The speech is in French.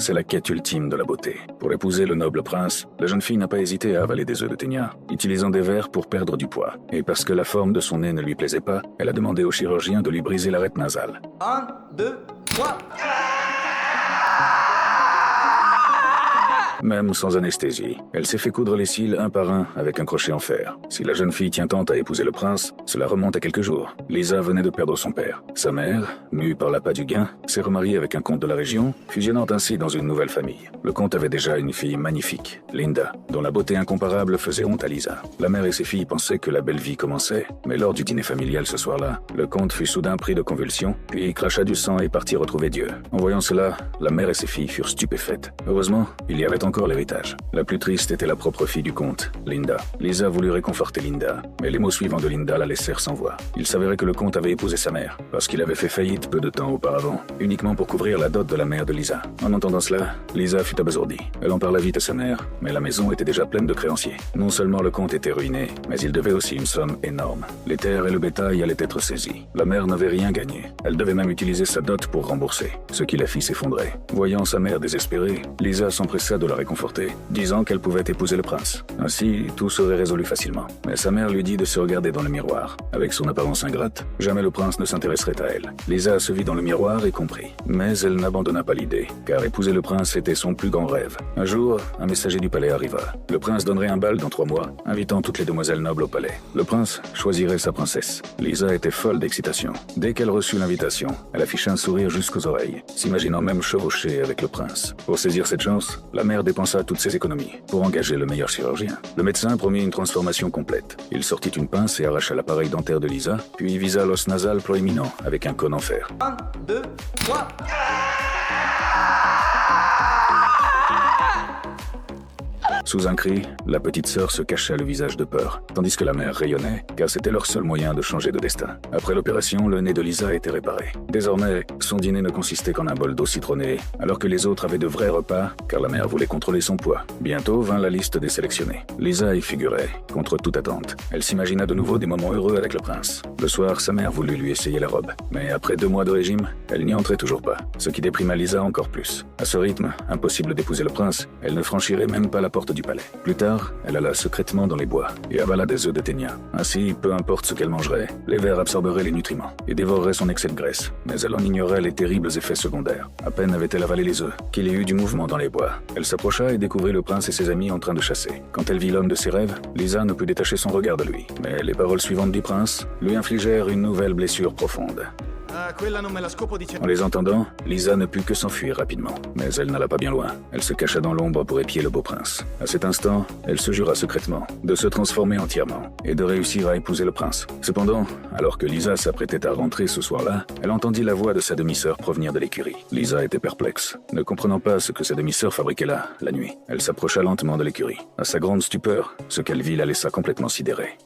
c'est la quête ultime de la beauté. Pour épouser le noble prince, la jeune fille n'a pas hésité à avaler des œufs de ténia, utilisant des vers pour perdre du poids. Et parce que la forme de son nez ne lui plaisait pas, elle a demandé au chirurgien de lui briser l'arête nasale. 1, 2, 3... Même sans anesthésie, elle s'est fait coudre les cils un par un avec un crochet en fer. Si la jeune fille tient tant à épouser le prince, cela remonte à quelques jours. Lisa venait de perdre son père. Sa mère, mue par l'appât du gain, s'est remariée avec un comte de la région, fusionnant ainsi dans une nouvelle famille. Le comte avait déjà une fille magnifique, Linda, dont la beauté incomparable faisait honte à Lisa. La mère et ses filles pensaient que la belle vie commençait, mais lors du dîner familial ce soir-là, le comte fut soudain pris de convulsions, puis cracha du sang et partit retrouver Dieu. En voyant cela, la mère et ses filles furent stupéfaites. Heureusement, il y avait encore l'héritage. La plus triste était la propre fille du comte, Linda. Lisa voulut réconforter Linda, mais les mots suivants de Linda la laissèrent sans voix. Il s'avérait que le comte avait épousé sa mère, parce qu'il avait fait faillite peu de temps auparavant, uniquement pour couvrir la dot de la mère de Lisa. En entendant cela, Lisa fut abasourdie. Elle en parla vite à sa mère, mais la maison était déjà pleine de créanciers. Non seulement le comte était ruiné, mais il devait aussi une somme énorme. Les terres et le bétail allaient être saisis. La mère n'avait rien gagné. Elle devait même utiliser sa dot pour rembourser, ce qui la fit s'effondrer. Voyant sa mère désespérée, Lisa s'empressa de la réconforter, disant qu'elle pouvait épouser le prince. Ainsi, tout serait résolu facilement. Mais sa mère lui dit de se regarder dans le miroir. Avec son apparence ingrate, jamais le prince ne s'intéresserait à elle. Lisa se vit dans le miroir et comprit. Mais elle n'abandonna pas l'idée, car épouser le prince était son plus grand rêve. Un jour, un messager du palais arriva. Le prince donnerait un bal dans 3 mois, invitant toutes les demoiselles nobles au palais. Le prince choisirait sa princesse. Lisa était folle d'excitation. Dès qu'elle reçut l'invitation, elle afficha un sourire jusqu'aux oreilles, s'imaginant même chevaucher avec le prince. Pour saisir cette chance, la mère dépensa toutes ses économies pour engager le meilleur chirurgien. Le médecin promit une transformation complète. Il sortit une pince et arracha l'appareil dentaire de Lisa, puis visa l'os nasal proéminent avec un cône en fer. 1, 2, 3... Sous un cri, la petite sœur se cacha le visage de peur, tandis que la mère rayonnait, car c'était leur seul moyen de changer de destin. Après l'opération, le nez de Lisa était réparé. Désormais, son dîner ne consistait qu'en un bol d'eau citronnée, alors que les autres avaient de vrais repas, car la mère voulait contrôler son poids. Bientôt vint la liste des sélectionnés. Lisa y figurait, contre toute attente. Elle s'imagina de nouveau des moments heureux avec le prince. Le soir, sa mère voulut lui essayer la robe. Mais après 2 mois de régime, elle n'y entrait toujours pas, ce qui déprima Lisa encore plus. À ce rythme, impossible d'épouser le prince, elle ne franchirait même pas la porte du palais. Plus tard, elle alla secrètement dans les bois et avala des œufs de ténia. Ainsi, peu importe ce qu'elle mangerait, les vers absorberaient les nutriments et dévoreraient son excès de graisse. Mais elle en ignorait les terribles effets secondaires. À peine avait-elle avalé les œufs qu'il y eut du mouvement dans les bois. Elle s'approcha et découvrit le prince et ses amis en train de chasser. Quand elle vit l'homme de ses rêves, Lisa ne put détacher son regard de lui. Mais les paroles suivantes du prince lui infligèrent une nouvelle blessure profonde. En les entendant, Lisa ne put que s'enfuir rapidement. Mais elle n'alla pas bien loin. Elle se cacha dans l'ombre pour épier le beau prince. À cet instant, elle se jura secrètement de se transformer entièrement et de réussir à épouser le prince. Cependant, alors que Lisa s'apprêtait à rentrer ce soir-là, elle entendit la voix de sa demi-sœur provenir de l'écurie. Lisa était perplexe, ne comprenant pas ce que sa demi-sœur fabriquait là, la nuit. Elle s'approcha lentement de l'écurie. À sa grande stupeur, ce qu'elle vit la laissa complètement sidérée.